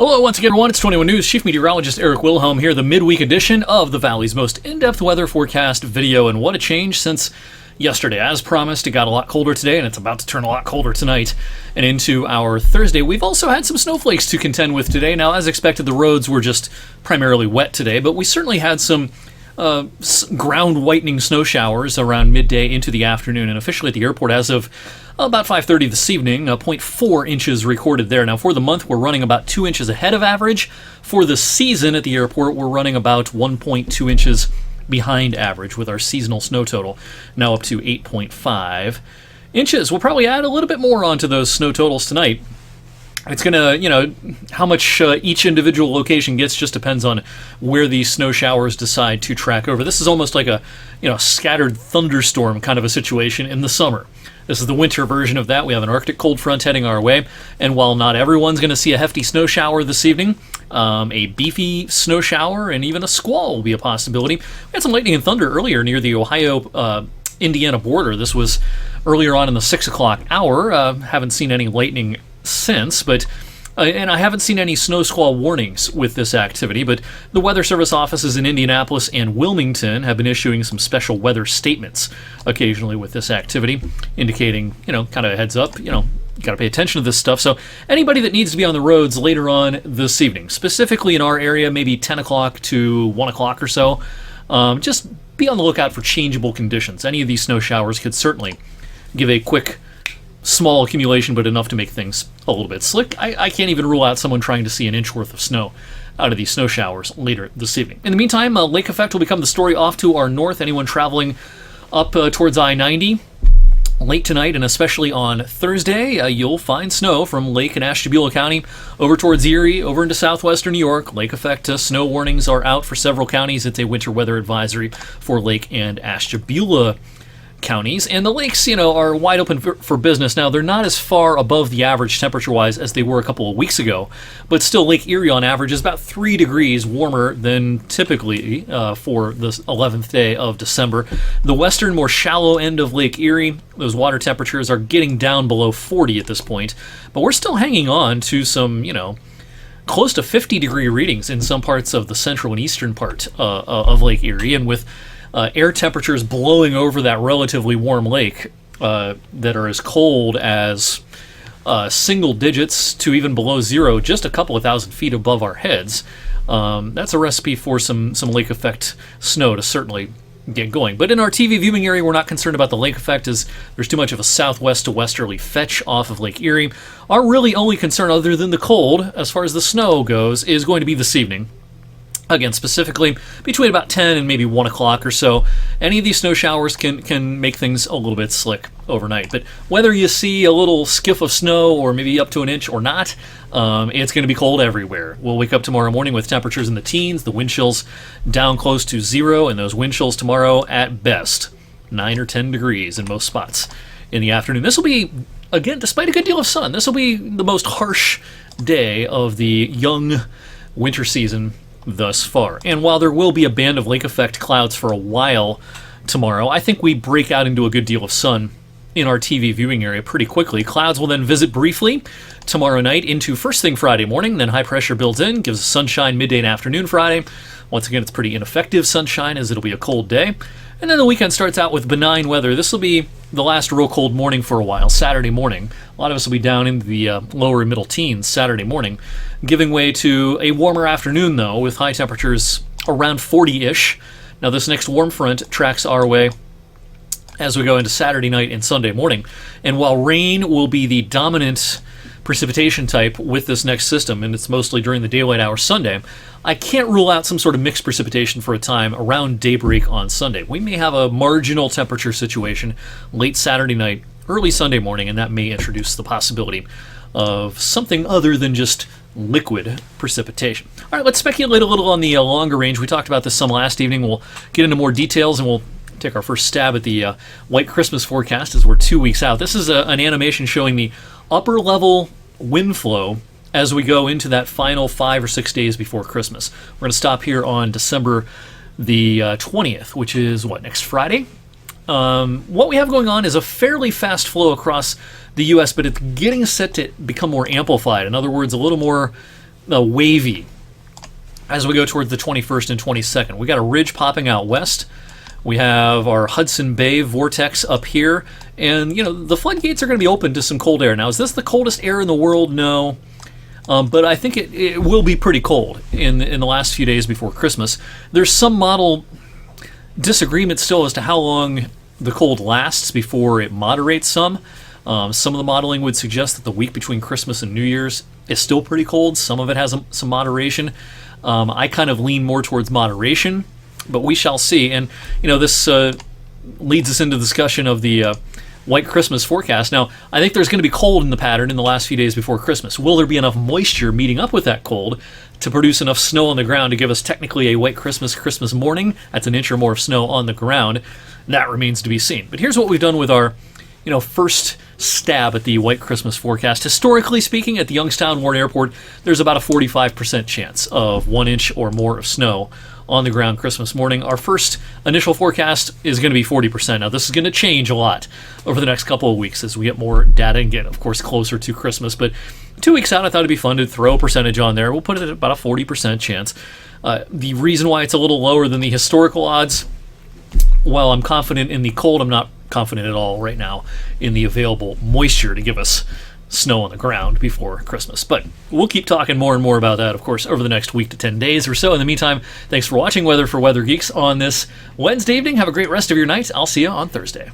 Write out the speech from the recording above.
Hello once again, everyone. It's 21 News. Chief Meteorologist Eric Wilhelm here, the midweek edition of the Valley's most in-depth weather forecast video. And what a change since yesterday. As promised, it got a lot colder today, and it's about to turn a lot colder tonight and into our Thursday. We've also had some snowflakes to contend with today. Now, as expected, the roads were just primarily wet today, but we certainly had some ground whitening snow showers around midday into the afternoon. And officially at the airport, as of about 5:30 this evening, 0.4 inches recorded there. Now, for the month, we're running about 2 inches ahead of average. For the season at the airport, we're running about 1.2 inches behind average, with our seasonal snow total now up to 8.5 inches. We'll probably add a little bit more onto those snow totals tonight. It's going to, how much each individual location gets just depends on where these snow showers decide to track over. This is almost like a, scattered thunderstorm kind of a situation in the summer. This is the winter version of that. We have an Arctic cold front heading our way, and while not everyone's going to see a hefty snow shower this evening, a beefy snow shower and even a squall will be a possibility. We had some lightning and thunder earlier near the Ohio-Indiana border. This was earlier on in the 6 o'clock hour. Haven't seen any lightning since, but and I haven't seen any snow squall warnings with this activity, but the Weather Service offices in Indianapolis and Wilmington have been issuing some special weather statements occasionally with this activity, indicating, kind of a heads up, you got to pay attention to this stuff. So anybody that needs to be on the roads later on this evening, specifically in our area, maybe 10 o'clock to 1 o'clock or so, just be on the lookout for changeable conditions. Any of these snow showers could certainly give a quick small accumulation, but enough to make things a little bit slick. I can't even rule out someone trying to see an inch worth of snow out of these snow showers later this evening. In the meantime, lake effect will become the story off to our north. Anyone traveling up towards I-90 late tonight and especially on Thursday, you'll find snow from Lake and Ashtabula County over towards Erie, over into southwestern New York. Lake effect snow warnings are out for several counties. It's a winter weather advisory for Lake and Ashtabula counties, and the lakes, are wide open for business. Now, they're not as far above the average temperature-wise as they were a couple of weeks ago, but still, Lake Erie on average is about 3 degrees warmer than typically for the 11th day of December. The western, more shallow end of Lake Erie, those water temperatures are getting down below 40 at this point, but we're still hanging on to some, close to 50-degree readings in some parts of the central and eastern part of Lake Erie, and with air temperatures blowing over that relatively warm lake that are as cold as single digits to even below zero, just a couple of thousand feet above our heads. That's a recipe for some lake effect snow to certainly get going. But in our TV viewing area, we're not concerned about the lake effect, as there's too much of a southwest to westerly fetch off of Lake Erie. Our really only concern, other than the cold, as far as the snow goes, is going to be this evening. Again, specifically between about 10 and maybe 1 o'clock or so. Any of these snow showers can make things a little bit slick overnight. But whether you see a little skiff of snow or maybe up to an inch or not, it's going to be cold everywhere. We'll wake up tomorrow morning with temperatures in the teens, the wind chills down close to zero, and those wind chills tomorrow at best 9 or 10 degrees in most spots in the afternoon. This will be, again, despite a good deal of sun, this will be the most harsh day of the young winter season thus far. And while there will be a band of lake effect clouds for a while tomorrow, I think we break out into a good deal of sun in our TV viewing area pretty quickly. Clouds will then visit briefly tomorrow night into first thing Friday morning, then high pressure builds in, gives us sunshine midday and afternoon Friday. Once again, it's pretty ineffective sunshine, as it'll be a cold day. And then the weekend starts out with benign weather. This will be the last real cold morning for a while, Saturday morning. A lot of us will be down in the lower and middle teens Saturday morning, giving way to a warmer afternoon, though, with high temperatures around 40-ish. Now, this next warm front tracks our way as we go into Saturday night and Sunday morning. And while rain will be the dominant precipitation type with this next system, and it's mostly during the daylight hours Sunday, I can't rule out some sort of mixed precipitation for a time around daybreak on Sunday. We may have a marginal temperature situation late Saturday night, early Sunday morning, and that may introduce the possibility of something other than just liquid precipitation. All right, let's speculate a little on the longer range. We talked about this some last evening. We'll get into more details, and we'll take our first stab at the White Christmas forecast as we're 2 weeks out. This is an animation showing the upper level wind flow as we go into that final 5 or 6 days before Christmas. We're going to stop here on December the 20th, which is, next Friday? What we have going on is a fairly fast flow across the U.S., but it's getting set to become more amplified. In other words, a little more wavy as we go towards the 21st and 22nd. We got a ridge popping out west. We have our Hudson Bay vortex up here, and the floodgates are going to be open to some cold air. Now, is this the coldest air in the world? No, but I think it will be pretty cold in the last few days before Christmas. There's some model disagreement still as to how long the cold lasts before it moderates some. Some of the modeling would suggest that the week between Christmas and New Year's is still pretty cold. Some of it has some moderation. I kind of lean more towards moderation, but we shall see. And this leads us into discussion of the white Christmas forecast. Now, I think there's going to be cold in the pattern in the last few days before Christmas. Will there be enough moisture meeting up with that cold to produce enough snow on the ground to give us technically a white Christmas morning? That's an inch or more of snow on the ground. That remains to be seen. But here's what we've done with our first stab at the white Christmas forecast. Historically speaking, at the Youngstown Warren Airport, there's about a 45% chance of 1 inch or more of snow on the ground Christmas morning. Our first initial forecast is going to be 40%. Now, this is going to change a lot over the next couple of weeks as we get more data and get, of course, closer to Christmas. But 2 weeks out, I thought it'd be fun to throw a percentage on there. We'll put it at about a 40% chance. The reason why it's a little lower than the historical odds, while I'm confident in the cold, I'm not confident at all right now in the available moisture to give us snow on the ground before Christmas. But we'll keep talking more and more about that, of course, over the next week to 10 days or so. In the meantime, thanks for watching Weather for Weather Geeks on this Wednesday evening. Have a great rest of your night. I'll see you on Thursday.